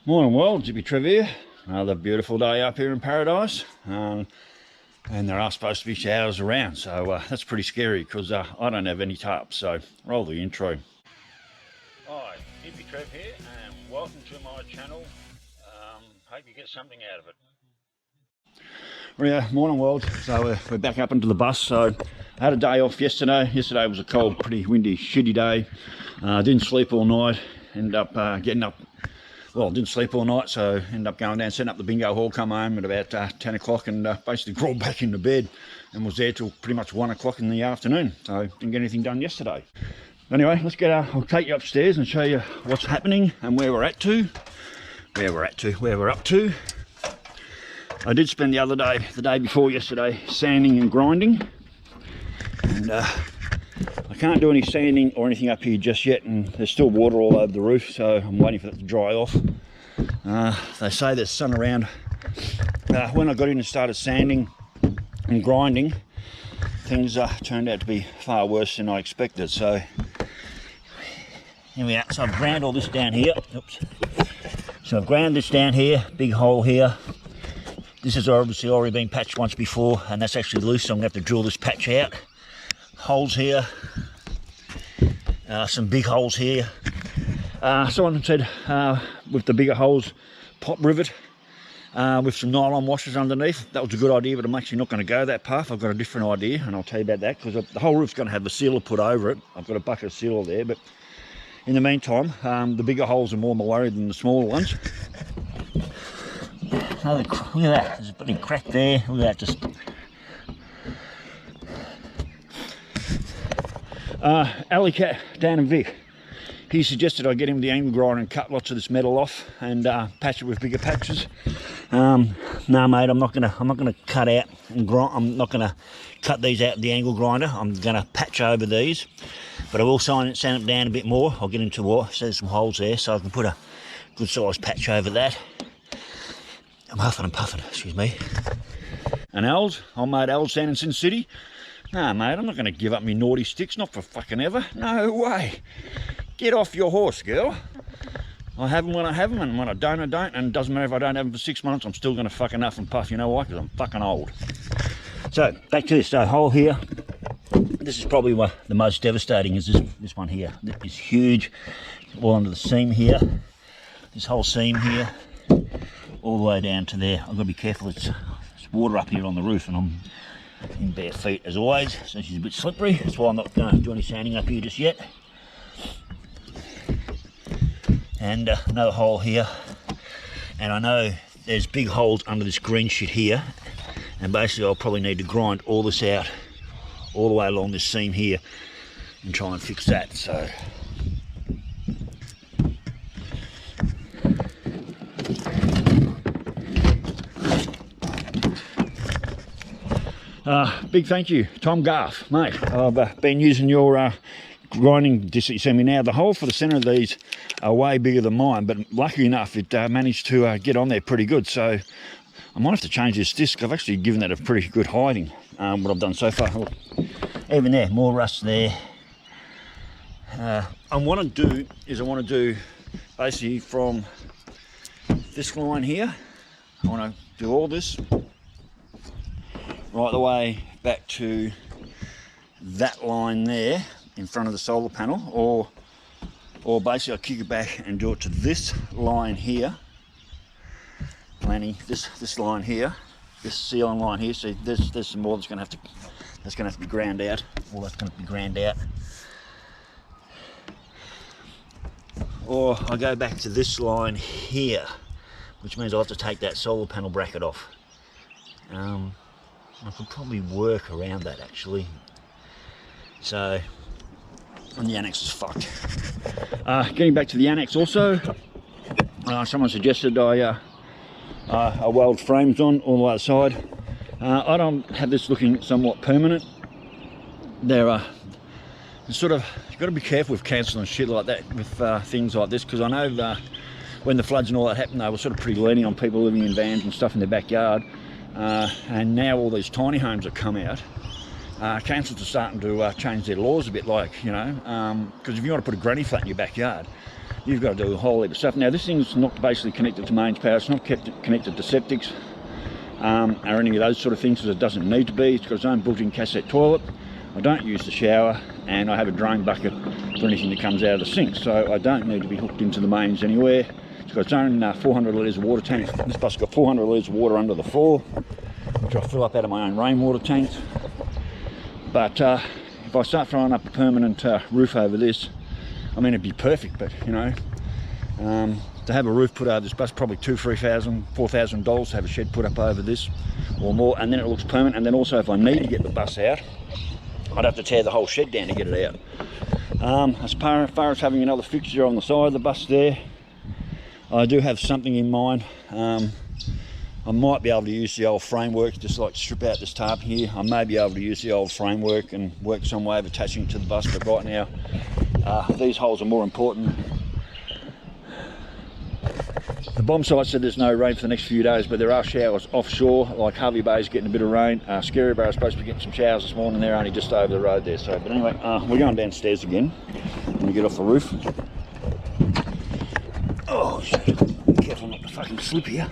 Morning world, Hippy Trev here. Another beautiful day up here in paradise, and there are supposed to be showers around, so that's pretty scary because I don't have any tarps. So roll the intro. Hi, Hippy Trev here, and welcome to my channel. Hope you get something out of it. Yeah, morning world. So we're back up into the bus. So I had a day off yesterday. Yesterday was a cold, pretty windy, shitty day. Didn't sleep all night. Ended up getting up. Well, didn't sleep all night, so ended up going down, setting up the bingo hall, come home at about 10 o'clock and basically crawled back into bed and was there till pretty much 1 o'clock in the afternoon. So didn't get anything done yesterday. Anyway, let's get, I'll take you upstairs and show you what's happening and where we're up to. I did spend the day before yesterday, sanding and grinding. And I can't do any sanding or anything up here just yet, and there's still water all over the roof, so I'm waiting for that to dry off. They say there's sun around. When I got in and started sanding and grinding, things turned out to be far worse than I expected. So here we are. So I've ground all this down here. Oops. So I've ground this down here, big hole here. This has obviously already been patched once before, and that's actually loose, so I'm going to have to drill this patch out. Holes here. Some big holes here. Someone said with the bigger holes, pop rivet with some nylon washers underneath. That was a good idea, but I'm actually not going to go that path. I've got a different idea, and I'll tell you about that, because the whole roof's going to have a sealer put over it. I've got a bucket of sealer there, but in the meantime, the bigger holes are more my worry than the smaller ones. Look at that, there's a bloody crack there. Look at that, just... Alley Cat, Dan and Vic, he suggested I get him the angle grinder and cut lots of this metal off and patch it with bigger patches. No mate, I'm not gonna cut out and grind. I'm not gonna cut these out with the angle grinder. I'm gonna patch over these, but I will sand them down a bit more. I'll get into what, so there's some holes there, so I can put a good sized patch over that. I'm huffing and puffing, excuse me. And Al's, old mate Al's down in Sin City. Nah, mate, I'm not going to give up my naughty sticks, not for fucking ever. No way. Get off your horse, girl. I have them when I have them, and when I don't, I don't. And it doesn't matter if I don't have them for 6 months, I'm still going to fucking huff and puff. You know why? Because I'm fucking old. So, back to this. So, hole here. This is probably the most devastating, is this one here. It's huge. All under the seam here. This whole seam here. All the way down to there. I've got to be careful. It's water up here on the roof, and I'm in bare feet as always, so she's a bit slippery. That's why I'm not going to do any sanding up here just yet. And another hole here, and I know there's big holes under this green shit here, and basically I'll probably need to grind all this out all the way along this seam here and try and fix that. So big thank you, Tom Garth, mate. I've been using your grinding disc that you sent me now. The hole for the centre of these are way bigger than mine, but lucky enough it managed to get on there pretty good. So I might have to change this disc. I've actually given that a pretty good hiding, what I've done so far. Look, even there, more rust there. And what I want to do basically from this line here, I want to do all this right the way back to that line there in front of the solar panel, or basically I'll kick it back and do it to this line here, planting this line here, this ceiling line here. So there's some more that's going to have to be ground out. All that's going to be ground out. Or I go back to this line here, which means I'll have to take that solar panel bracket off. I could probably work around that actually. So, and the annex is fucked. Getting back to the annex also, someone suggested I weld frames on all the other side. I don't have this looking somewhat permanent. They're sort of, you've got to be careful with council and shit like that with things like this, because I know when the floods and all that happened, they were sort of pretty lenient on people living in vans and stuff in their backyard. And now all these tiny homes have come out. Councils are starting to change their laws a bit, like, you know, because if you want to put a granny flat in your backyard, you've got to do a whole heap of stuff. Now this thing's not basically connected to mains power, it's not connected to septics or any of those sort of things, because it doesn't need to be. It's got its own built-in cassette toilet. I don't use the shower, and I have a drain bucket for anything that comes out of the sink, so I don't need to be hooked into the mains anywhere. It's got its own 400 litres of water tank. This bus's got 400 litres of water under the floor, which I fill up out of my own rainwater tanks. But if I start throwing up a permanent roof over this, I mean, it'd be perfect, but you know, to have a roof put over this bus, probably $2,000, $3,000, $4,000 to have a shed put up over this or more, and then it looks permanent. And then also, if I need to get the bus out, I'd have to tear the whole shed down to get it out. As far as having another fixture on the side of the bus there, I do have something in mind. I might be able to use the old framework, just like strip out this tarp here. I may be able to use the old framework and work some way of attaching it to the bus, but right now these holes are more important. The bomb site said there's no rain for the next few days, but there are showers offshore, like Harvey Bay is getting a bit of rain. Scary Bar is supposed to be getting some showers this morning, they're only just over the road there. So, but anyway, we're going downstairs again. I'm going to get off the roof. Oh shit, careful not to fucking slip here.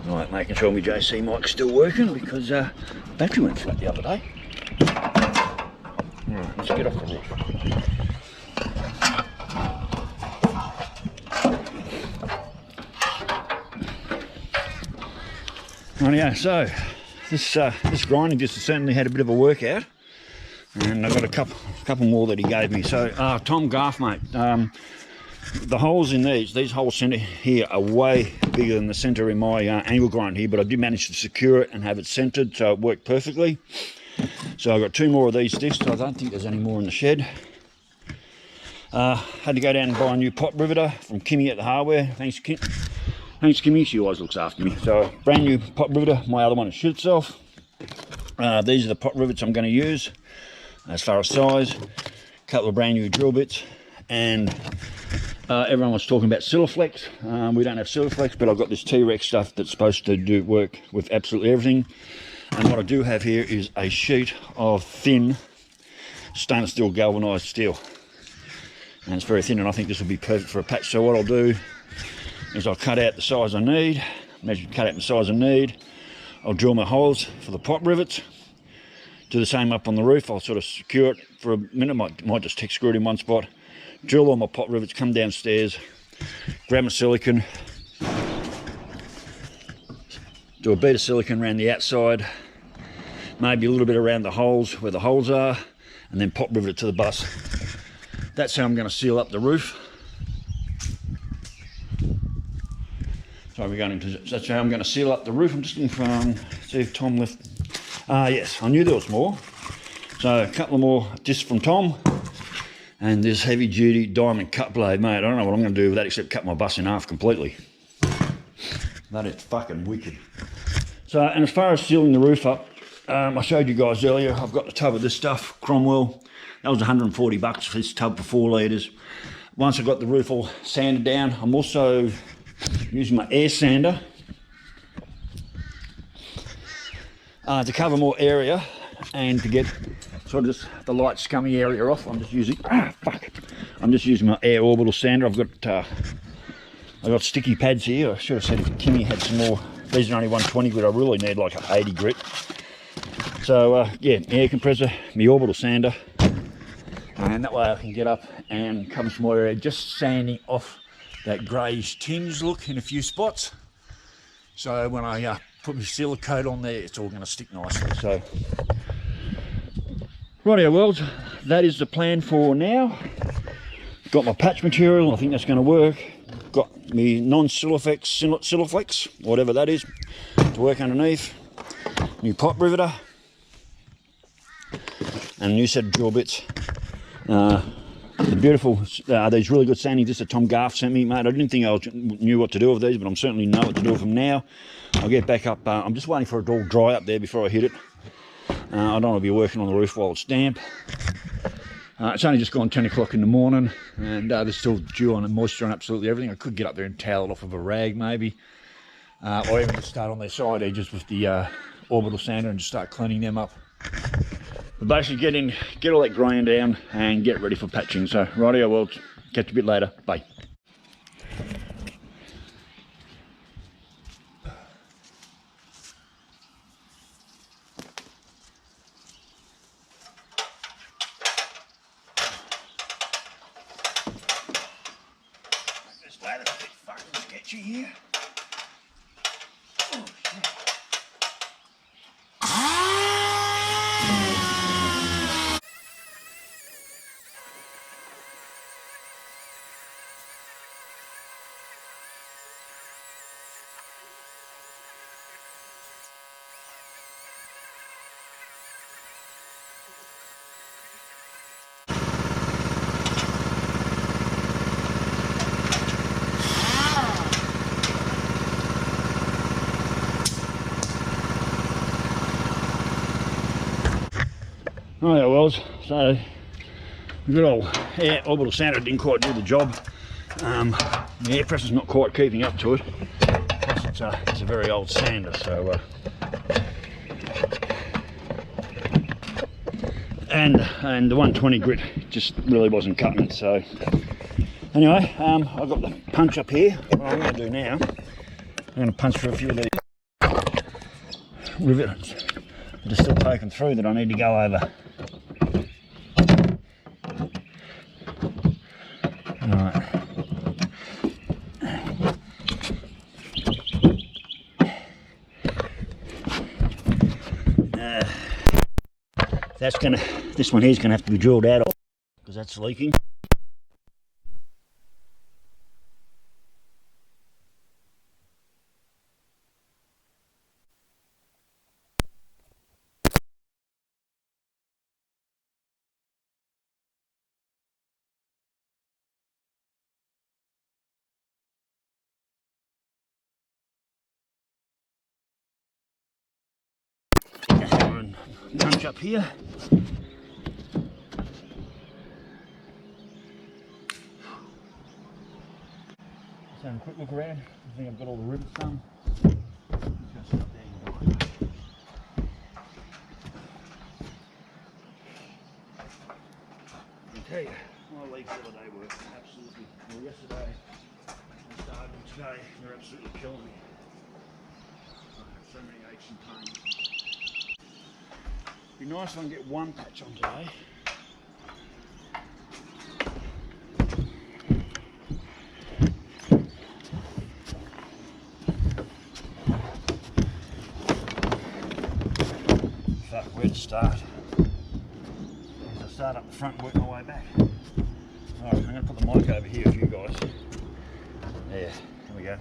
Right, making sure my JC mic's still working, because the battery went flat the other day. Right, let's get off the roof. Rightio, so this grinding disc has certainly had a bit of a workout, and I've got a couple more that he gave me. So Tom Garth, mate, the holes in these holes centre here are way bigger than the centre in my angle grind here, but I did manage to secure it and have it centred, so it worked perfectly. So I've got 2 more of these discs. I don't think there's any more in the shed. Had to go down and buy a new pot riveter from Kimmy at the hardware. Thanks Kimmy, she always looks after me. So brand new pot riveter, my other one has shit itself. These are the pot rivets I'm going to use as far as size. A couple of brand new drill bits, and everyone was talking about Siliflex. We don't have Siliflex, but I've got this T-Rex stuff that's supposed to work with absolutely everything. And what I do have here is a sheet of thin stainless steel galvanised steel, and it's very thin, and I think this will be perfect for a patch. So what I'll do is I'll cut out the size I need, cut out the size I need. I'll drill my holes for the pot rivets. Do the same up on the roof. I'll sort of secure it for a minute, might just tick screw it in one spot. Drill all my pot rivets, come downstairs, grab my silicone, do a bead of silicone around the outside, maybe a little bit around the holes where the holes are, and then pot rivet it to the bus. That's how I'm going to seal up the roof. So that's how I'm going to seal up the roof. I'm just looking for, see if Tom left. Yes, I knew there was more. So a couple of more discs from Tom, and this heavy duty diamond cut blade, mate. I don't know what I'm going to do with that except cut my bus in half completely. That is fucking wicked. So, and as far as sealing the roof up, I showed you guys earlier, I've got the tub of this stuff, Cromwell. That was 140 bucks for this tub for 4 litres. Once I got the roof all sanded down, I'm also using my air sander to cover more area and to get sort of just the light scummy area off. I'm just using my air orbital sander. I've got sticky pads here. I should have said if Kimmy had some more. These are only 120 grit. I really need like an 80 grit. So yeah, air compressor, my orbital sander, and that way I can get up and cover some more area, just sanding off that greyish tinge look in a few spots. So when I put my sealer coat on there, it's all going to stick nicely. So rightio worlds, that is the plan for now. Got my patch material, I think that's going to work. Got me non-Siliflex, whatever that is, to work underneath. New pot riveter, and a new set of drill bits. The beautiful, these really good sanding discs that Tom Garth sent me, mate. I didn't think I knew what to do with these, but I'm certainly know what to do with them now. I'll get back up. I'm just waiting for it to all dry up there before I hit it. I don't want to be working on the roof while it's damp. It's only just gone 10 o'clock in the morning, and there's still dew on and moisture on absolutely everything. I could get up there and towel it off with a rag maybe, or even just start on their side edges with the orbital sander and just start cleaning them up. But basically get all that grain down and get ready for patching. So rightio, well, catch you a bit later. Bye. This ladder's a bit fucking sketchy here. Oh, shit. Oh yeah, Wells, so the good old air orbital sander didn't quite do the job. The air pressure's not quite keeping up to it. Plus it's a very old sander, so and the 120 grit just really wasn't cutting it. So anyway, I've got the punch up here. What I'm going to do now, I'm going to punch through a few of these rivets that are still poking through that I need to go over. Right. This one here is gonna have to be drilled out because that's leaking. Punch up here. Just having a quick look around. I think I've got all the rivets done. Just up there. I tell you, my legs the other day were absolutely, well yesterday and started today, they're absolutely killing me. I have so many aches and pains. Be nice if I can get one patch on today. Fuck, where to start? As I start up the front and work my way back. Alright, I'm going to put the mic over here for you guys. There, here we go.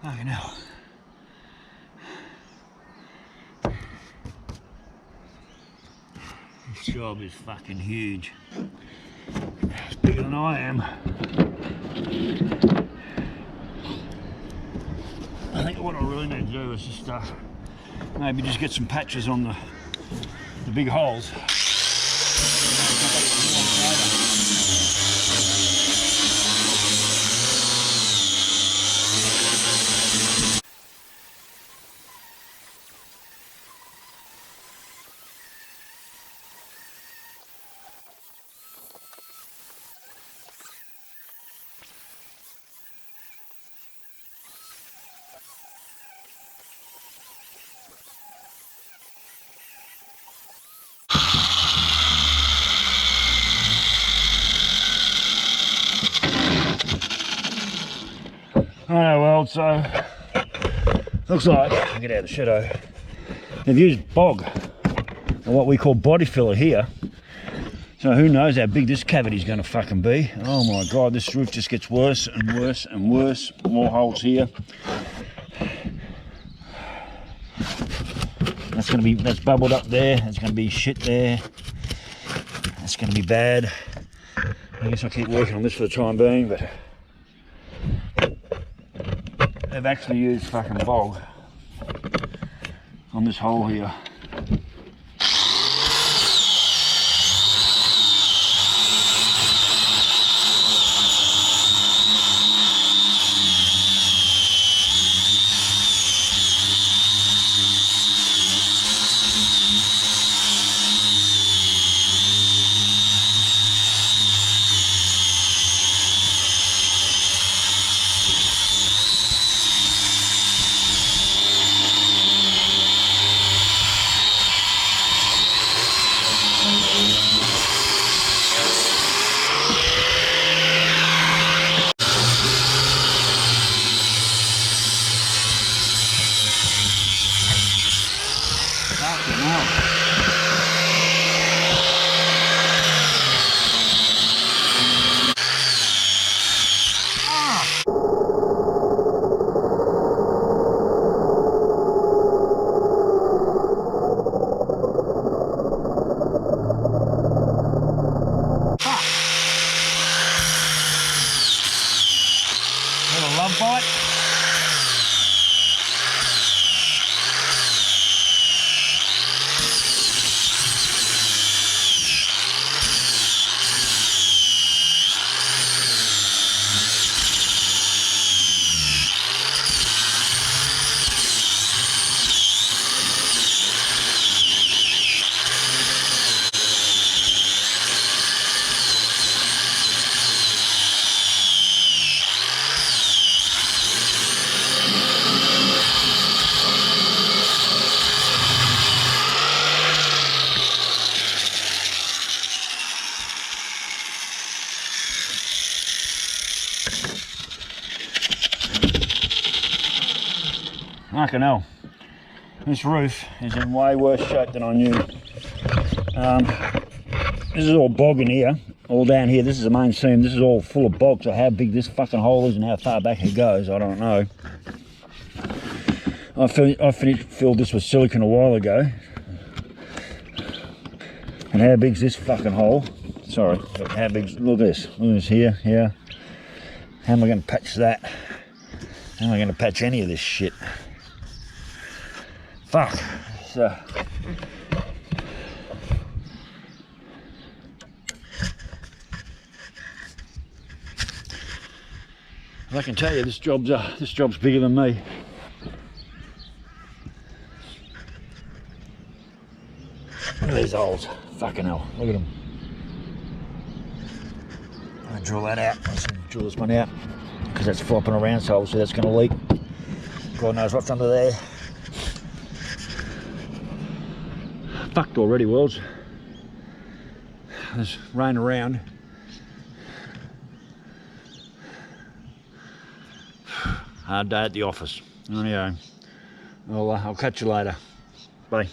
Okay, now. This job is fucking huge. It's bigger than I am. I think what I really need to do is just maybe just get some patches on the big holes. world, so looks like, I'll get out of the shadow, they've used bog, or what we call body filler here. So who knows how big this cavity's going to fucking be. Oh my god, this roof just gets worse and worse and worse. More holes here. That's bubbled up there. There's going to be shit there. That's going to be bad. I guess I'll keep working on this for the time being, but they've actually used fucking bog on this hole here. Love bite. Fucking hell. This roof is in way worse shape than I knew. This is all bog in here, all down here. This is the main seam. This is all full of bog, so how big this fucking hole is and how far back it goes, I don't know. I filled this with silicone a while ago. And how big's this fucking hole? Sorry, but how big's, look at this here, here. How am I going to patch that? How am I going to patch any of this shit? Fuck. So I can tell you this job's bigger than me. Look at these holes. Fucking hell. Look at them. I'm going to drill that out. Let's drill this one out because that's flopping around, so obviously that's going to leak. God knows what's under there. Fucked already, worlds. There's rain around. Hard day at the office. Anyway, I'll catch you later. Bye.